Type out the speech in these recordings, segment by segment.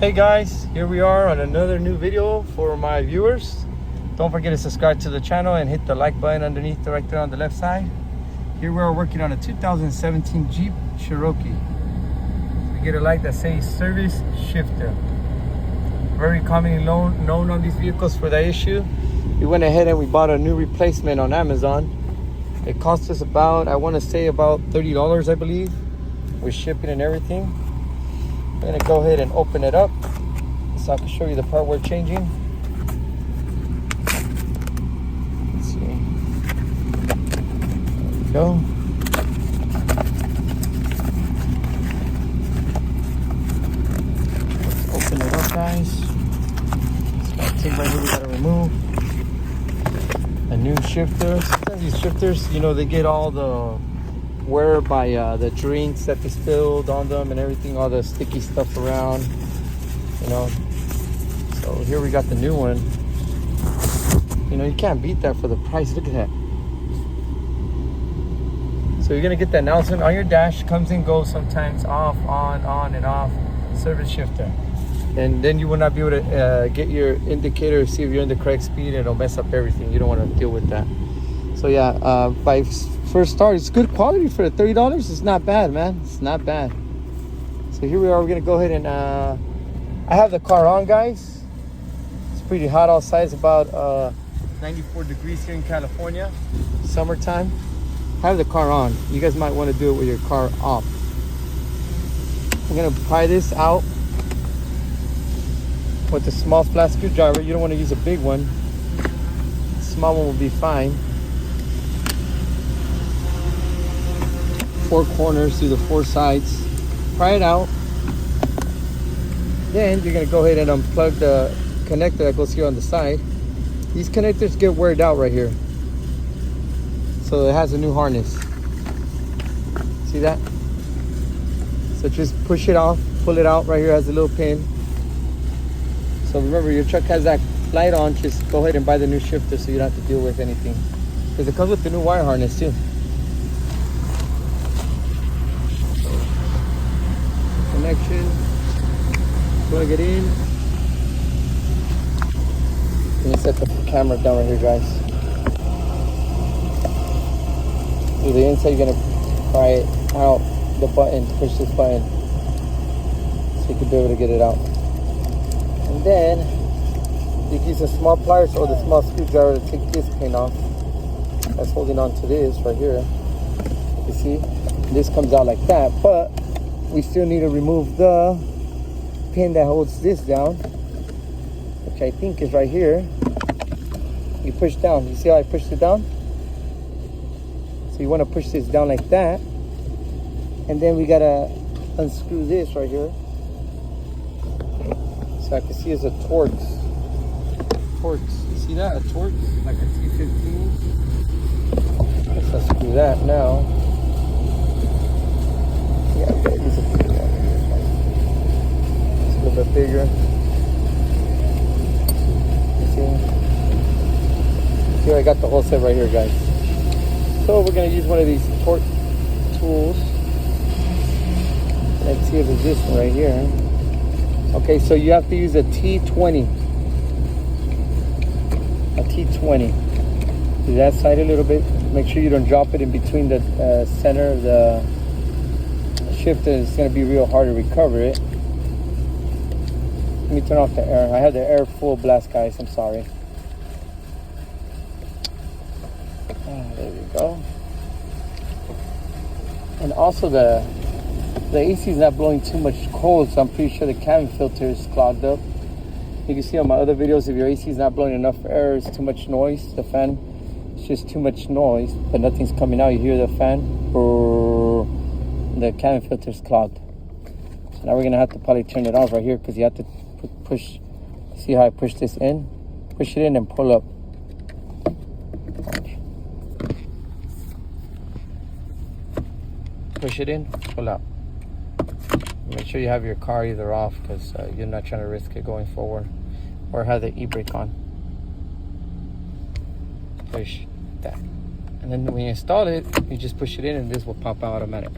Hey guys, here we are on another new video for my viewers. Don't forget to subscribe to the channel and hit the like button underneath right there on the left side. Here we are working on a 2017 Jeep Cherokee. We get a light that says service shifter. Very commonly known on these vehicles for that issue. We went ahead and we bought a new replacement on Amazon. It cost us about, I want to say about $30, I believe, with shipping and everything. I'm gonna go ahead and open it up so I can show you the part we're changing. Let's see. There we go. Let's open it up, guys. It's got a thing right here we gotta remove. A new shifter. Sometimes these shifters, you know, they get all the wear by the drinks that they spilled on them and everything, all the sticky stuff around, you know. So here we got the new one. You know, you can't beat that for the price. Look at that. So you're gonna get the announcement on your dash. Comes and goes sometimes, off, on and off. Service shifter. And then you will not be able to get your indicator, see if you're in the correct speed, and it'll mess up everything. You don't want to deal with that. So yeah, by first start, it's good quality for the $30. It's not bad, man. It's not bad. So here we are. We're gonna go ahead and I have the car on, guys. It's pretty hot outside. It's about 94 degrees here in California, summertime. I have the car on. You guys might want to do it with your car off. I'm gonna pry this out with a small flat screwdriver. You don't want to use a big one. A small one will be fine. 4 corners through the 4 sides. Pry it out. Then you're gonna go ahead and unplug the connector that goes here on the side. These connectors get weared out right here, so it has a new harness. See that? So just push it off, pull it out. Right here has a little pin. So remember, your truck has that light on. Just go ahead and buy the new shifter so you don't have to deal with anything, because it comes with the new wire harness too. Connection, plug it in. Let me set the camera down right here, guys. Through the inside, you're gonna pry it out the button, push this button, so you can be able to get it out. And then you use a small pliers or the small screwdriver to take this pin off that's holding on to this right here. You see, this comes out like that, but we still need to remove the pin that holds this down, which I think is right here. You push down. You see how I pushed it down? So you want to push this down like that. And then we got to unscrew this right here. So I can see it's a Torx. You see that? A Torx? Like a T15. Let's unscrew that now. Yeah, okay, it's a little bit bigger. You see, I got the whole set right here, guys. So we're gonna use one of these torque tools. Let's see if it's this one right here. Okay, so you have to use a T20. A T20. Do that side a little bit. Make sure you don't drop it in between the center of the shifter. It's going to be real hard to recover it. Let me turn off the air. I have the air full blast, guys. I'm sorry. There we go. And also the AC is not blowing too much cold, so I'm pretty sure the cabin filter is clogged up. You can see on my other videos, if your AC is not blowing enough air, it's too much noise. The fan, it's just too much noise, but nothing's coming out. You hear the fan? The cabin filter is clogged. So now we're gonna have to probably turn it off right here, because you have to push. See how I push this in? Push it in and pull up. Push it in, pull out. Make sure you have your car either off, because you're not trying to risk it going forward, or have the e-brake on. Push that. And then when you install it, you just push it in and this will pop out automatic.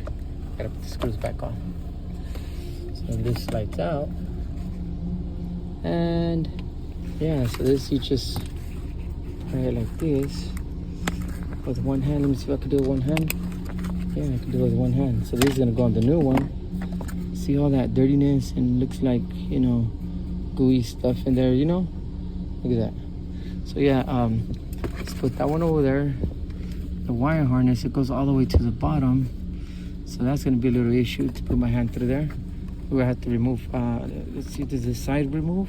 Gotta put the screws back on. So when this slides out, And yeah, so this you just pry it like this with one hand. Let me see if I can do it with one hand. Yeah, I can do it with one hand. So this is gonna go on the new one. See all that dirtiness and looks like, you know, gooey stuff in there, you know? Look at that. So yeah, let's put that one over there. The wire harness, it goes all the way to the bottom. So that's gonna be a little issue to put my hand through there. We're gonna have to remove, let's see, does the side remove?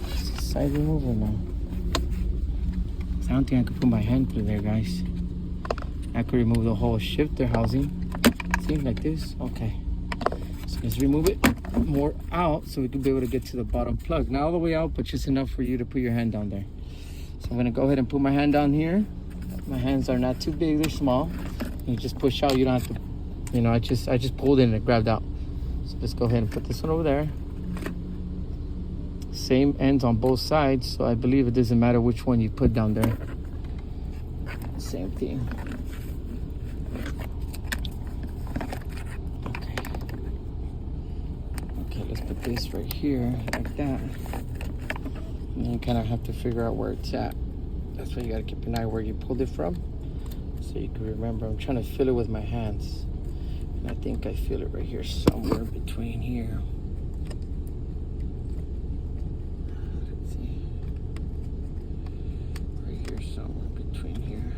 Does the side remove or no? I don't think I could put my hand through there, guys. I could remove the whole shifter housing. See, like this, okay. So let's remove it more out so we can be able to get to the bottom plug. Not all the way out, but just enough for you to put your hand down there. So I'm gonna go ahead and put my hand down here. My hands are not too big, they're small. You just push out, you don't have to, you know, I just pulled in and grabbed out. So let's go ahead and put this one over there. Same ends on both sides, so I believe it doesn't matter which one you put down there. Same thing. Okay, let's put this right here, like that. And then you kind of have to figure out where it's at. That's why you gotta keep an eye where you pulled it from, so you can remember. I'm trying to feel it with my hands. And I think I feel it right here, somewhere between here. Let's see. Right here, somewhere between here.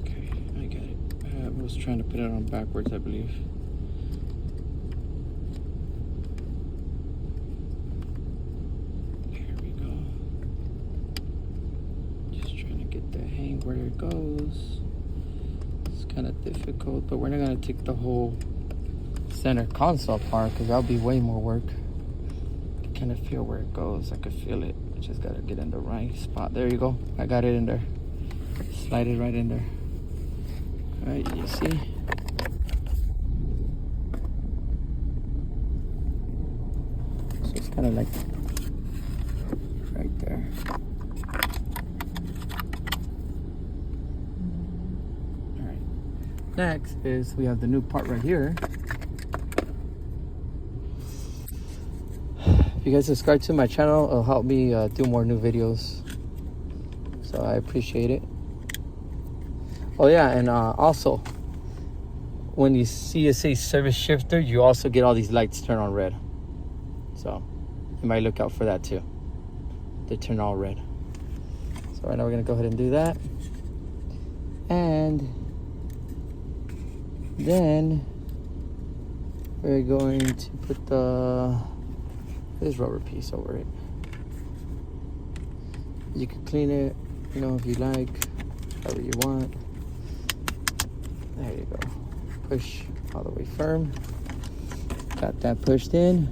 Okay, I got it. I was trying to put it on backwards, I believe. Where it goes. It's kind of difficult, but we're not going to take the whole center console apart because that'll be way more work. I kind of feel where it goes. I can feel it. I just got to get in the right spot. There you go. I got it in there. Slide it right in there. All right, you see? So it's kind of like right there. Next is we have the new part right here. If you guys subscribe to my channel, it'll help me do more new videos. So I appreciate it. Oh yeah, and also, when you see it say service shifter, you also get all these lights turn on red. So you might look out for that too. They turn all red. So right now we're gonna go ahead and do that. And then we're going to put this rubber piece over it. You can clean it, you know, if you like, however you want. There you go. Push all the way firm. Got that pushed in.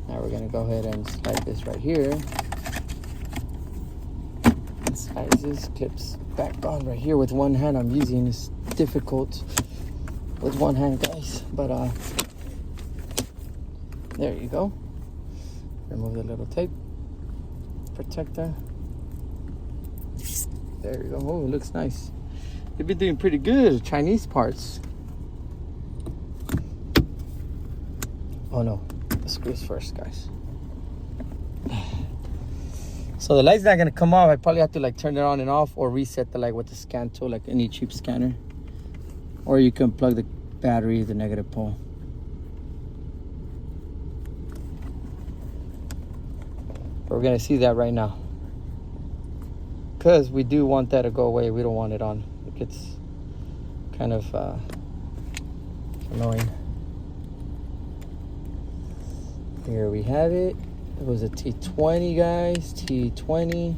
Now we're gonna go ahead and slide this right here. And slide this clips back on right here with one hand. I'm using this difficult with one hand, guys, but there you go. Remove the little tape protector. There you go. Oh, it looks nice. They've been doing pretty good. Chinese parts. Oh no, the screws first, guys. So the light's not gonna come off. I probably have to like turn it on and off or reset the light with the scan tool, like any cheap scanner. Or you can plug the battery, the negative pole. But we're gonna see that right now. Because we do want that to go away. We don't want it on. It gets kind of annoying. Here we have it. It was a T20, guys. T20.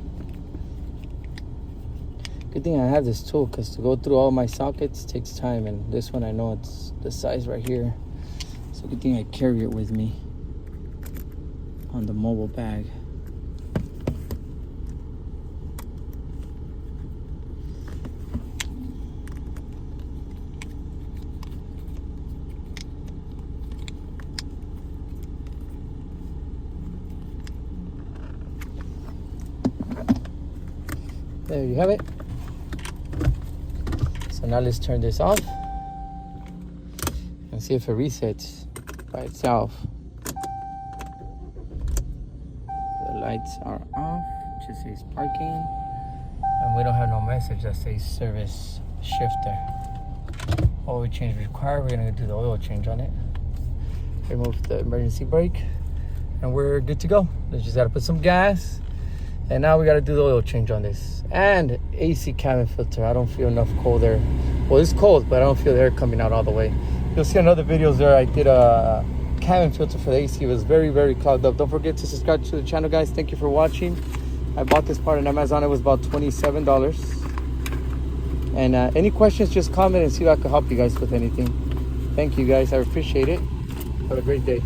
Good thing I have this tool, because to go through all my sockets takes time, and this one I know it's the size right here. So good thing I carry it with me on the mobile bag. There you have it. So now let's turn this off and see if it resets by itself. The lights are off, just says parking, and we don't have no message that says service shifter. Oil change required. We're gonna do the oil change on it. Remove the emergency brake, and we're good to go. We just gotta put some gas, and now we gotta do the oil change on this. And AC cabin filter. I don't feel enough cold air. Well, it's cold, but I don't feel the air coming out all the way. You'll see in other videos there I did a cabin filter for the AC. It was very, very clogged up. Don't forget to subscribe to the channel, guys. Thank you for watching. I bought this part on Amazon. It was about $27. And any questions, just comment and see if I can help you guys with anything. Thank you, guys. I appreciate it. Have a great day.